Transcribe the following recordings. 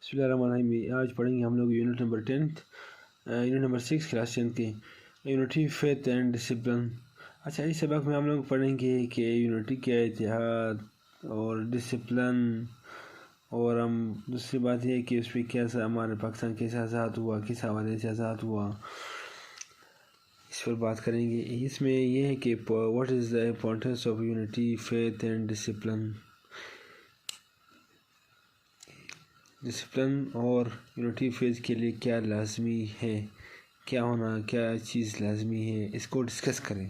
بسم اللہ الرحمن الرحیم. آج پڑھیں گے ہم لوگ یونٹ نمبر 6 کلاس 10 کی یونٹی فیتھ اینڈ ڈسپلن. اچھا، اس سبق میں ہم لوگ پڑھیں گے کہ یونٹی کیا اتحاد اور ڈسپلن، اور ہم دوسری بات یہ ہے کہ اس پہ کیسا ہمارے پاکستان کیسے آزاد ہوا، کس حوالے سے آزاد ہوا، اس پر بات کریں گے. اس میں یہ ہے کہ what is the importance of unity faith and discipline. Discipline اور یونٹی فیتھ کے لیے کیا لازمی ہے، کیا چیز لازمی ہے، اس کو ڈسکس کریں.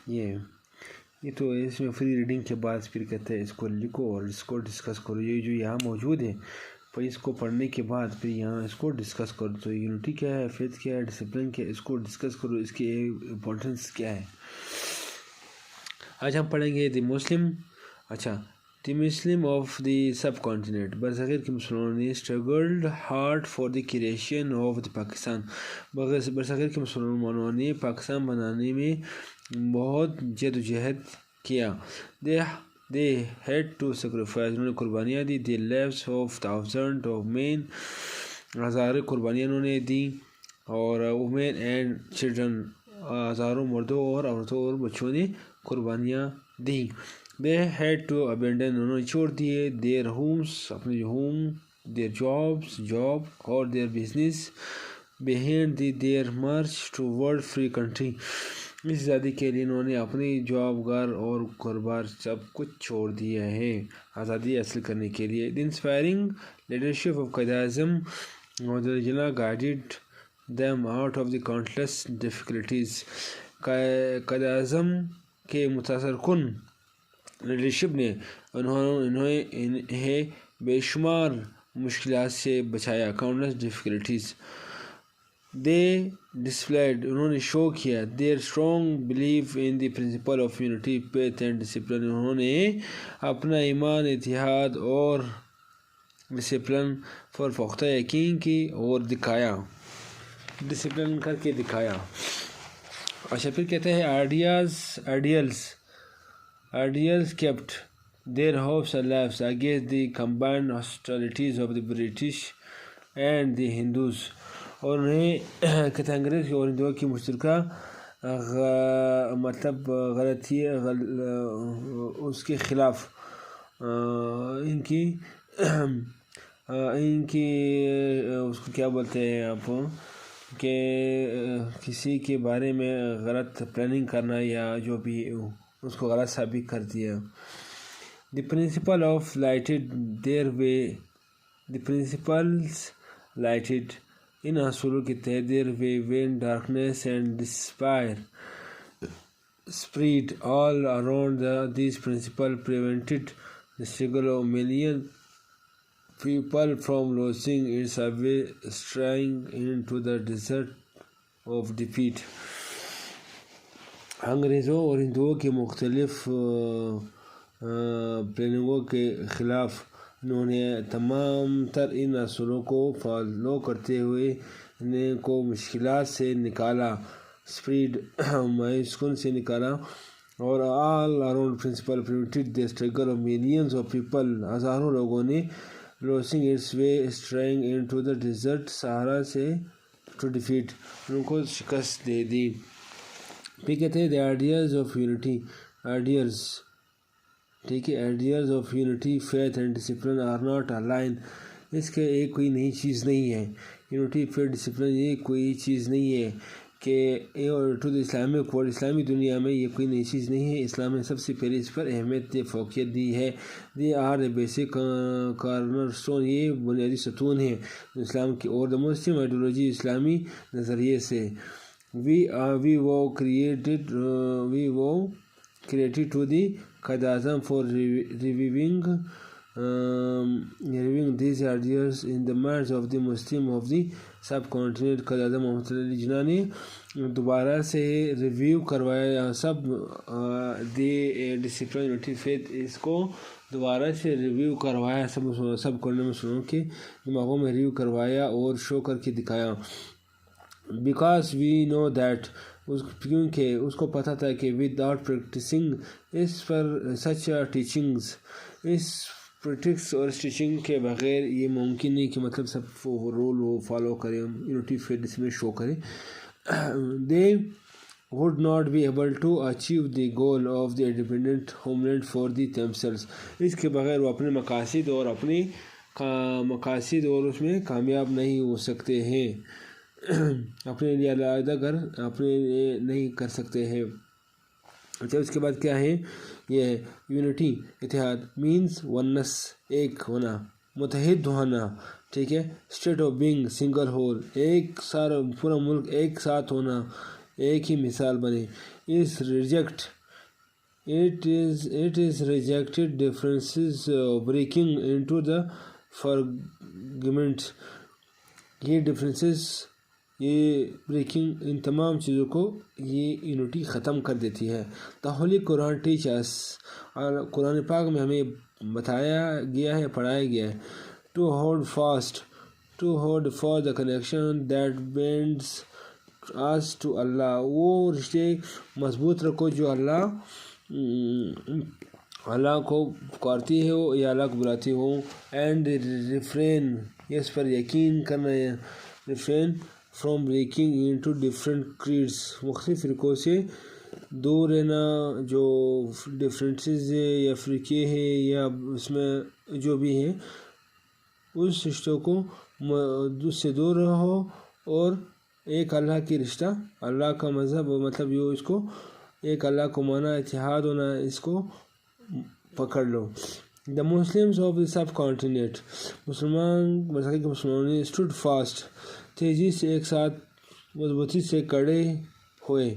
یہ تو اس میں فری ریڈنگ کے بعد پھر کہتے ہیں اس کو لکھو اور اس کو ڈسکس کرو. یہ جو یہاں موجود ہے پھر اس کو پڑھنے کے بعد پھر یہاں اس کو ڈسکس کرو. تو یونٹی کیا ہے، فیتھ کیا ہے، ڈسپلن کیا ہے، اس کو ڈسکس کرو، اس کی امپورٹنس کیا ہے. آج ہم پڑھیں گے دی مسلم. اچھا، دی Muslim of the sub continent. برصغیر کے مسلمانوں نے struggled hard for the creation of the Pakistan. برصغیر کے مسلمانوں نے پاکستان بنانے میں بہت جد و جہد کیا. they had to sacrifice. انہوں نے قربانیاں دی. the lives of thousands of men. ہزاروں قربانیاں انہوں نے دی. اور women and children. ہزاروں مردوں اور عورتوں اور بچوں نے قربانیاں دی. they had to abandon. انہوں نے چھوڑ دیے their homes. اپنے ہوم. their job اور their business. behind their march toward free country. اس آزادی کے لیے انہوں نے اپنی جاب گار اور کاروبار سب کچھ چھوڑ دیا ہے آزادی حاصل کرنے کے لیے. دی inspiring leadership of Quaid Azam general guided them out of the countless difficulties. Quaid Azam کے متاثر کن لیڈرشپ نے انہیں بے شمار مشکلات سے بچایا. countless difficulties. they displayed. انہوں نے شو کیا their strong belief in the principle of unity, faith and discipline. انہوں نے اپنا ایمان، اتحاد اور ڈسپلن پر پختہ یقین کی اور دکھایا، ڈسپلن کر کے دکھایا. اچھا، پھر کہتے ہیں ideals kept their hopes alive against the combined hostilities of the British and the Hindus. اور انہیں کہتے ہیں انگریز اور ہندوؤں کی مشترکہ غلطی اس کے خلاف ان کی اس کو کیا بولتے ہیں آپ کہ کسی کے بارے میں غلط پلاننگ کرنا یا جو بھی اس کو غلط ثابت کر دیا. The principle of lighted their way. The principles lighted. ان اصولوں کے تحت their way when darkness and despair spread all around. These principles prevented the struggle of million people from losing its way, straying into the desert of defeat. انگریزوں اور ہندوؤں کے مختلف پلاننگوں کے خلاف انہوں نے تمام تر ان اصولوں کو فالو کرتے ہوئے ان کو مشکلات سے نکالا. اسپریڈ مایوس کن سے نکالا. اور all around principle prevented the struggle of millions of people. ہزاروں لوگوں نے losing its way straying into the desert صحرا سے ٹو ڈیفیٹ ان کو شکست دے دی. پھر کہتے ہیں the ideas of unity. Ideas, ٹھیک ہے، ideas of unity faith and discipline are not align. اس کے ایک کوئی نئی چیز نہیں ہے. یونٹی فیتھ ڈسپلن یہ کوئی چیز نہیں ہے کہ ٹو دا اسلامک ورلڈ. اسلامی دنیا میں یہ کوئی نئی چیز نہیں ہے. اسلام نے سب سے پہلے اس پر اہمیت فوقیت دی ہے. They are a basic cornerstone. یہ بنیادی ستون ہے اسلام کی. اور دا مسلم آئیڈیالوجی اسلامی نظریے سے we were created to the Quaid Azam for reviving these ideas in the minds of the Muslim of the subcontinent. Quaid Azam محمد صلی اللہ علیہ جناح نے دوبارہ سے ریویو کروایا سب دی ڈسپلن یونٹی فیتھ. اس کو دوبارہ سے ریویو کروایا سب مسلمانوں کے دماغوں میں ریویو کروایا اور شو کر کے دکھایا. because we know that. کیونکہ اس کو پتہ تھا کہ ود آؤٹ پریکٹسنگ اس پر سچ ٹیچنگز اس پریکٹس اور اسٹیچنگ کے بغیر یہ ممکن نہیں کہ مطلب سب رول وہ فالو کریں، یونٹی فٹنس میں شو کریں. دے would not be able to achieve the goal of the independent homeland for the themselves. اس کے بغیر وہ اپنے مقاصد اور اس میں کامیاب نہیں ہو سکتے ہیں، اپنے لیے علیحدہ گھر اپنے لیے نہیں کر سکتے ہیں. اچھا اس کے بعد کیا ہے؟ یہ ہے یونٹی، اتحاد، مینس ونس، ایک ہونا، متحد ہونا، ٹھیک ہے. State of being single whole, ایک سارا پورا ملک ایک ساتھ ہونا، ایک ہی مثال بنے. It is rejected differences breaking into the fragments. یہ ڈفرینسز، یہ بریکنگ، ان تمام چیزوں کو یہ یونٹی ختم کر دیتی ہے. The Holy Quran teaches، اور قرآن پاک میں ہمیں بتایا گیا ہے، پڑھایا گیا ہے، to hold fast the connection that binds us to Allah. وہ رشتے مضبوط رکھو جو اللہ کو پکارتی ہے یا اللہ کو بلاتی ہو. اینڈ ریفرین، اس پر یقین کرنا ہے، refrain from breaking into different creeds, مختلف فرقوں سے دور رہنا. جو ڈفرینسز ہے یا فرقے ہیں یا اس میں جو بھی ہیں، اس رشتوں کو اس سے دور رہو اور ایک اللہ کی رشتہ، اللہ کا مذہب، مطلب جو اس کو ایک اللہ کو مانا، اتحاد ہونا، اس کو پکڑ لو. The Muslims of the subcontinent, مسلمانوں نے اسٹوڈ فاسٹ، تیزی سے ایک ساتھ مضبوطی سے کڑے ہوئے،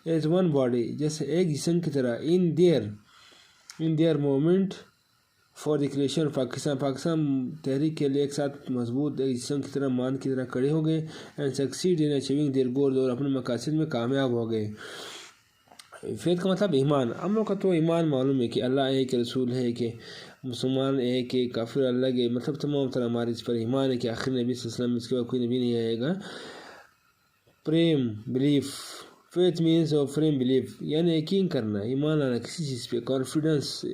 ایز ون باڈی، جیسے ایک جسم کی طرح. In their movement for the creation Pakistan تحریک کے لیے ایک ساتھ مضبوط ایک جسم کی طرح، مان کی طرح کھڑے ہو گئے. And succeed in achieving their goals, اور اپنے مقاصد میں کامیاب ہو گئے. فیتھ کا مطلب ایمان. ہم لوگ کا تو ایمان معلوم ہے کہ اللہ ایک رسول ہے، کہ مسلمان ایک ہے، کافر الگ ہے، مطلب تمام طرح ہمارے اس پر ایمان ہے کہ آخر نبی صلی اللہ علیہ وسلم، اس کے بعد کوئی نبی نہیں آئے گا. Firm belief, faith means of firm belief, یعنی یقین کرنا، ایمان لانا کسی چیز پہ. کانفیڈنس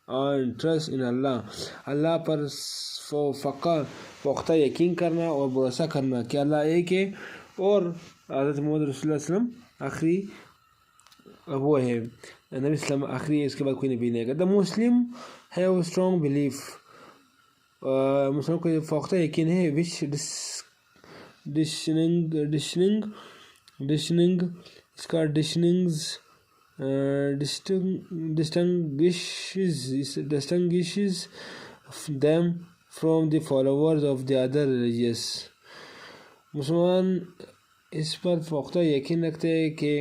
اینڈ ٹرسٹ ان اللہ پر پختہ یقین کرنا اور بھروسہ کرنا کہ اللہ ایک ہے اور حضرت محمد رسول اللہ علیہ وسلم آخری وہ ہے، نبی اسلام آخری ہے، اس کے بعد کوئی نبی نہیں آئے گا. دا مسلم ہیو اسٹرانگ بلیف، مسلموں کو پختہ یقین ہے، وچ distinguishes them from the followers of the other religions. مسلمان اس پر پختہ یقین رکھتے ہیں کہ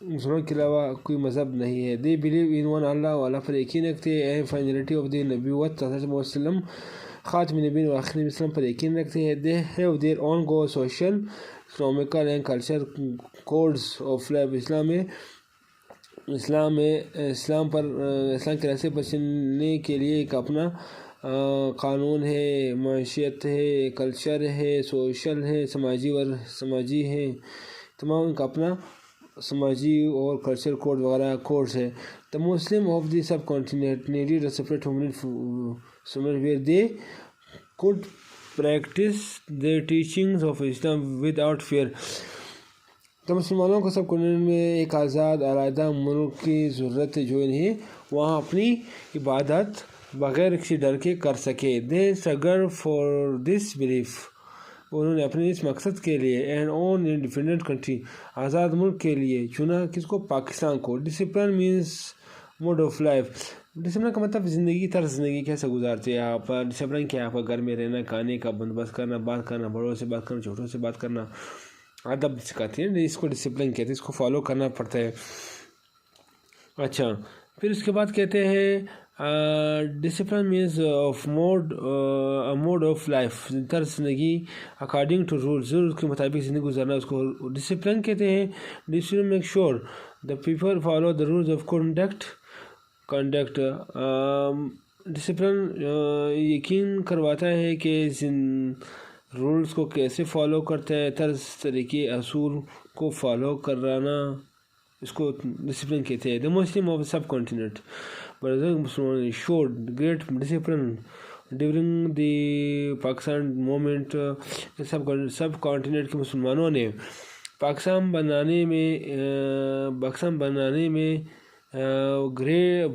مسلمان کے علاوہ کوئی مذہب نہیں ہے. they believe in one Allah، و اللہ پر یقین رکھتے ہیں. and finality of the نبوت، حضرت محمد وسلم خاتم نبی و آخری اسلام پر یقین رکھتے ہیں. they have their own goals، social، economical and cultural codes of life. اسلام کے راستے پر چلنے کے لیے ایک اپنا قانون ہے، معیشت ہے، کلچر ہے، سوشل ہے، سماجی ہے، تمام کا اپنا سماجی اور کلچر کوڈ وغیرہ کوڈز ہے. The Muslim of the subcontinent needed a separate homeland somewhere where they could practice the teachings of Islam without fear. تو مسلمانوں کو سب کانٹیننٹ میں ایک آزاد علیحدہ ملک کی ضرورت ہے جو انہیں وہاں اپنی عبادت بغیر کسی ڈر کے کر سکے. They struggled for this belief، انہوں نے اپنے اس مقصد کے لیے and own independent country، آزاد ملک کے لیے چنا کس کو؟ پاکستان کو. Discipline means mode of life، discipline کا مطلب زندگی، طرز زندگی کیسے گزارتے ہیں آپ. ڈسپلن کیا ہے؟ آپ کا گھر میں رہنا، کھانے کا بندوبست کرنا، بات کرنا، بڑوں سے بات کرنا، چھوٹوں سے بات کرنا، ادب سکھاتی ہے، اس کو ڈسپلن کہتے ہیں، اس کو فالو کرنا پڑتا ہے. اچھا پھر اس کے بعد کہتے ہیں discipline means of mode of life, طرز زندگی، اکارڈنگ ٹو رولز، رولز کے مطابق زندگی گزارنا، اس کو ڈسپلن کہتے ہیں. Discipline make sure the people follow the rules of conduct. Discipline یقین کرواتا ہے کہ رولز کو کیسے فالو کرتا ہے، طرز طریقے اصول کو فالو کرانا، اس کو ڈسپلن کہتے ہیں. دا مسلم آف سب کانٹیننٹ، برصغیر مسلمانوں نے showed great discipline during the Pakistan movement. Sub continent کے مسلمانوں نے پاکستان بنانے میں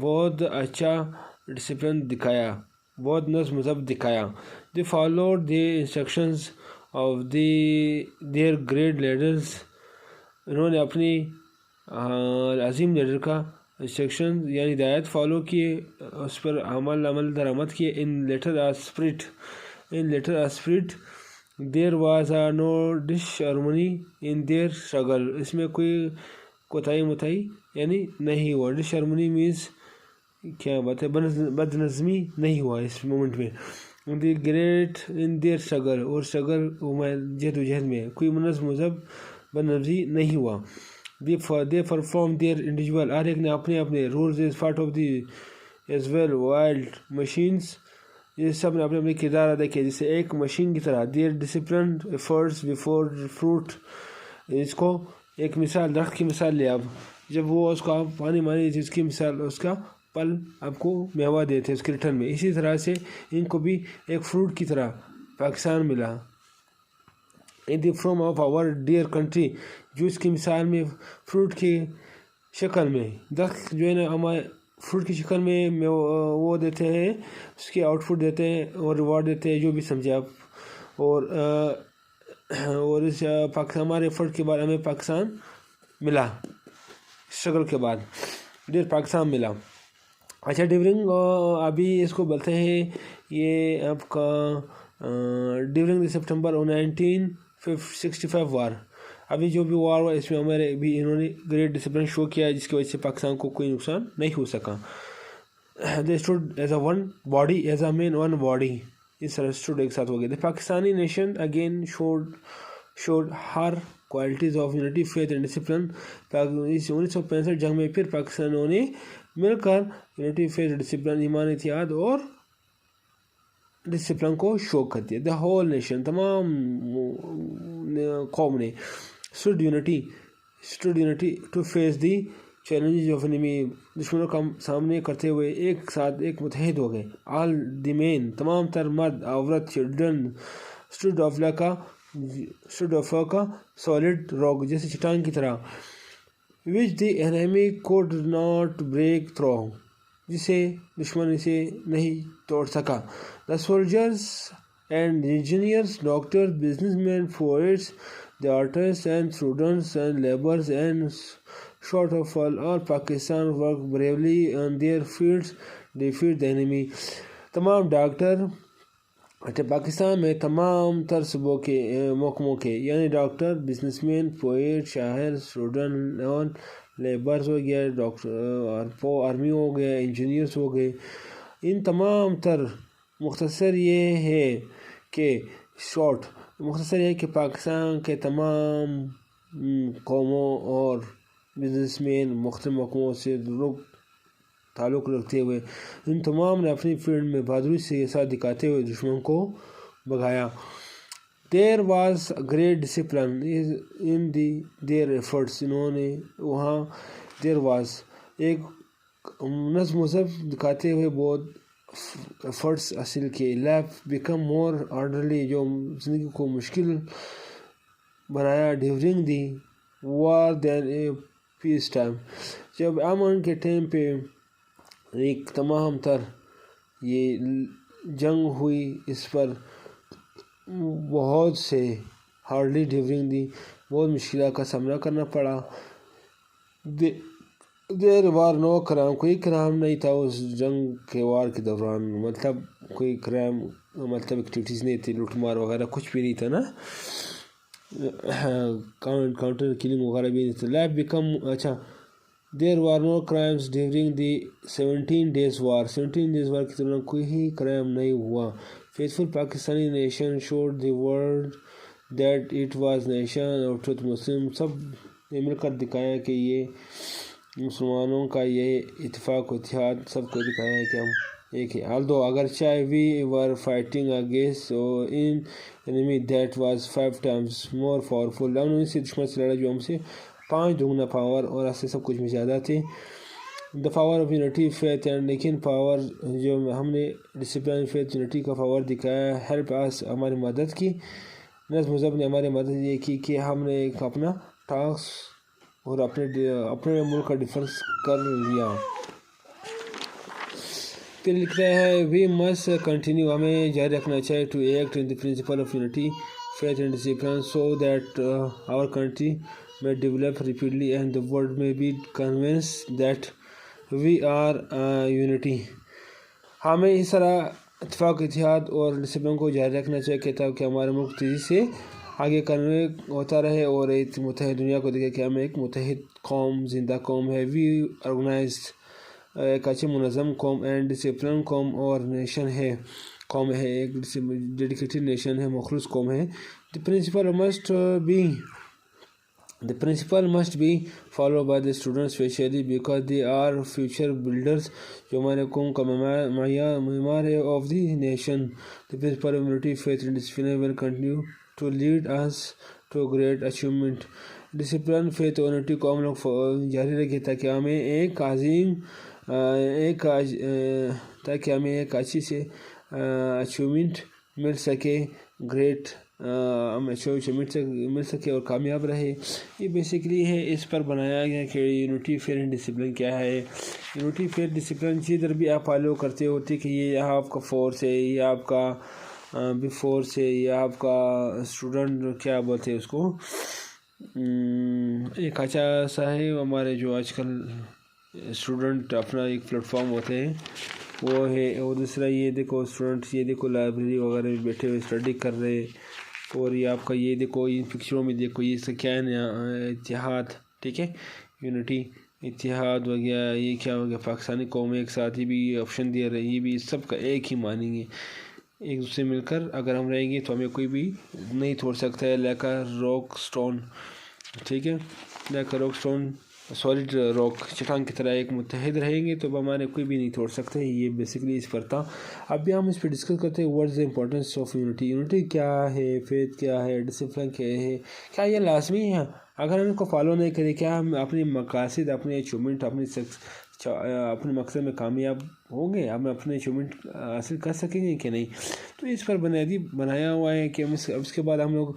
بہت اچھا ڈسپلن دکھایا، بہت نظم و ضبط دکھایا. They followed the instructions of their great leaders. انہوں نے اپنی عظیم لیڈر کا انسٹرکشن یعنی ہدایت فالو کیے، اس پر عمل درآمد کیے. In letter or spirit there was no disharmony in their struggle. اس میں کوئی کوتاہی یعنی نہیں ہوا. disharmony means کیا بات ہے، بد نظمی نہیں ہوا اس مومنٹ میں. The great in their struggle اور struggle جہد و جہد میں کوئی نظم و ضبط بد نظمی نہیں ہوا. they perform their individual، ہر ایک نے اپنے rules as part of the as well wild machines. یہ سب نے اپنے کردار ادا کیا جسے ایک مشین کی طرح. their disciplined efforts before fruit. اس کو ایک مثال، درخت کی مثال لے. اب جب وہ اس کا پانی مانی تھی، اس کی مثال اس کا پل آپ کو میوہ دیتے اس کے ریٹرن میں. اسی طرح سے ان کو بھی ایک فروٹ کی طرح پاکستان ملا. in the form of our dear country، جو اس کی مثال میں فروٹ کی شکل میں، درخت جو ہے نا ہمارے فروٹ کی شکل میں وہ دیتے ہیں، اس کی آؤٹ پٹ دیتے ہیں اور ریوارڈ دیتے ہیں، جو بھی سمجھے آپ. اور اس ہمارے فروٹ کے بعد ہمیں پاکستان ملا، اسٹرگل کے بعد ڈیر پاکستان ملا. اچھا ڈیورنگ ابھی اس کو بولتے ہیں یہ آپ کا ڈیورنگ سپٹمبر 1965 وار. ابھی جو بھی وار ہوا اس میں ہمارے بھی انہوں نے گریٹ ڈسپلن شو کیا جس کی وجہ سے پاکستان کو کوئی نقصان نہیں ہو سکا. they stood as a one body, as a main one body. اس طرح stood ایک ساتھ ہو گئے. The Pakistani nation again showed her qualities of unity, faith and discipline. 1965 جنگ میں پھر پاکستانوں نے مل کر یونٹی، فیتھ، ڈسپلن، ایمان، اتحاد اور ڈسپلن کو شو کر دیا. The whole nation، تمام قوم نے stood unity to face the challenges of enemy. دشمنوں کا سامنے کرتے ہوئے ایک ساتھ ایک متحد ہو گئے. all the men، تمام تر مرد، عورت، children stood of like a solid rock، جیسے چٹان کی طرح. which the enemy could not break through، جسے دشمن اسے نہیں توڑ سکا. the soldiers and engineers, doctors, businessmen, poets, the artists and students and laborers and short of all Pakistan worked bravely on their fields defeat the enemy. تمام doctor Pakistan میں تمام تر صوبوں کے محکموں کے یعنی ڈاکٹر، بزنس مین، پوئٹ، شاعر، اسٹوڈنٹ اور لیبرز ہو گیا، ڈاکٹر آرمی ہو گیا، انجینئرس ہو گئے. ان تمام تر مختصر یہ ہے کہ پاکستان کے تمام قوموں اور بزنس مین مختلف محکموں سے تعلق رکھتے ہوئے ان تمام نے اپنی فیلڈ میں بہادری سے ساتھ دکھاتے ہوئے دشمن کو بھگایا. There was great discipline in their efforts. انہوں نے وہاں there was ایک نظم و ضبط دکھاتے ہوئے بہت efforts حاصل کیے. Life become more orderly، جو زندگی کو مشکل بنایا. During the war than a peace time، جب امن کے ٹائم پہ ایک تمام تر یہ جنگ ہوئی، اس پر بہت سے ہارڈلی ڈیورنگ دی بہت مشکلات کا سامنا کرنا پڑا. دیر وار نو کرائم، کوئی کرائم نہیں تھا اس جنگ کے وار کے دوران، مطلب کوئی کرائم مطلب ایکٹیویٹیز نہیں تھی، لوٹ مار وغیرہ کچھ بھی نہیں تھا نا، کاؤنٹر کلنگ وغیرہ بھی نہیں تھا. لائف بیکم اچھا There were no crimes during the 17 days war. 17 days war کے دوران کوئی ہی کرائم نہیں ہوا. Faithful Pakistani nation showed the world that it was nation of truth. مسلم سب نے مل کر دکھایا کہ یہ مسلمانوں کا یہ اتفاق و اتحاد سب کو دکھایا ہے کہ ہم ایک ہے. although اگرچہ we were fighting against an enemy that was 5 times more powerful. ہم نے سے دشمن سے لڑا جو ہم سے 5 دگنا پاور اور ایسے سب کچھ میں زیادہ تھے. The power of unity faith and, لیکن پاور جو ہم نے ڈسپلن فیتھ یونٹی کا پاور دکھایا، ہیلپ اس ہماری مدد کی، نظم و ضبط نے ہماری مدد یہ کی کہ ہم نے ایک اپنا ٹاسک اور اپنے ملک کا ڈیفنس کر لیا۔ پھر لکھتا ہے وی مسٹ کنٹینیو، ہمیں جاری رکھنا چاہیے to act in the principle of unity faith and discipline so that our country may develop rapidly and the world may be convinced that we are unity۔ ہمیں اس طرح اتفاق، اتحاد اور ڈسپلن کو جاری رکھنا چاہیے تاکہ ہمارا ملک تیزی سے آگے کرنے ہوتا رہے اور ایک متحد دنیا کو دیکھے کہ ہم ایک متحد قوم، زندہ قوم ہے۔ وی آرگنائزڈ، ایک اچھی منظم قوم، اینڈ ڈسپلن قوم اور نیشن ہے، قوم ہے، ایک ڈیڈیکیٹڈ نیشن ہے، مخلص قوم ہے۔ The principle must be followed by the students especially because they are future builders، جو ہمارے قوم کا معمار ہے، of the nation۔ The principle of unity, faith and discipline will continue to lead us to great achievement۔ Discipline, faith اور unity کو ہم لوگ جاری رکھیں تاکہ ہمیں ایک اچھی سے اچیومنٹ مل سکے، گریٹ مل سکے اور کامیاب رہے۔ یہ بیسیکلی ہے، اس پر بنایا گیا کہ یونٹی فیتھ اینڈ ڈسپلن کیا ہے۔ یونٹی فیتھ ڈسپلن جدھر بھی آپ فالو کرتے ہوتے کہ یہ آپ کا فورس ہے، یہ آپ کا بھی فورس ہے، یہ آپ کا اسٹوڈنٹ کیا بولتے ہیں اس کو، ایک اچھا سا ہے۔ ہمارے جو آج کل اسٹوڈنٹ اپنا ایک پلیٹ فارم ہوتے ہیں وہ ہے، اور دوسرا یہ دیکھو اسٹوڈنٹ، یہ دیکھو لائبریری وغیرہ میں بیٹھے ہوئے اسٹڈی کر رہے، اور یہ آپ کا یہ دیکھو ان پکچروں میں دیکھو یہ سے کیا ہے، اتحاد، ٹھیک ہے، یونٹی، اتحاد ہو گیا، یہ کیا ہو گیا، پاکستانی قوم ایک ساتھ، یہ بھی آپشن دے رہے، یہ بھی سب کا ایک ہی مانیں گے، ایک دوسرے مل کر اگر ہم رہیں گے تو ہمیں کوئی بھی نہیں توڑ سکتا ہے، لائک اے راک اسٹون، ٹھیک ہے، like a rock stone, solid rock, چٹان کی طرح ایک متحد رہیں گے تو ہمارے کوئی بھی نہیں توڑ سکتے۔ یہ بیسیکلی اس پر تھا۔ اب بھی ہم اس پہ ڈسکس کرتے ہیں، what is the importance of unity, unity کیا ہے، فیتھ کیا ہے، ڈسپلن کیا ہے، کیا یہ لازمی ہے؟ اگر ہم ان کو فالو نہیں کریں کیا ہم اپنے مقاصد، اپنے اچیومنٹ، اپنے مقصد میں کامیاب ہوں گے؟ ہم اپنے اچیومنٹ حاصل کر سکیں گے کہ نہیں؟ تو اس پر بنیادی بنایا ہوا ہے کہ اس کے بعد ہم لوگ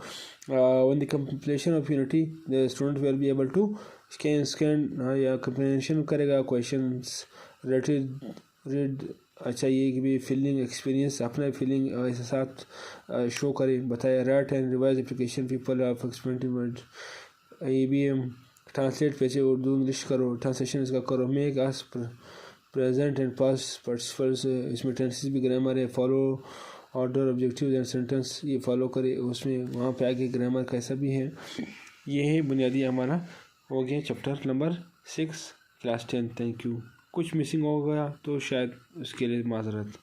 when the completion of unity the student will be able to scan یا کمپریہنشن کرے گا کویشچنس ریڈ، اچھا یہ کہ بھی فیلنگ ایکسپیرینس، اپنا فیلنگ احساسات شو کرے، بتائے، write and revise application people of experiment, یہ بھی ٹرانسلیٹ پیسے اردو انگلش کرو، ٹرانسلیشن اس کا کرو، میک اس پریزنٹ اینڈ پاسٹ پارٹیسپلس، اس میں ٹینسز بھی گرامر ہے، follow order objectives and sentence, یہ فالو کرے، اس میں وہاں پہ آگے گرامر کیسا بھی ہے۔ یہ ہے بنیادی ہمارا ہو گیا chapter number 6 class 10۔ Thank you. کچھ مسنگ ہو گیا تو شاید اس کے لیے معذرت۔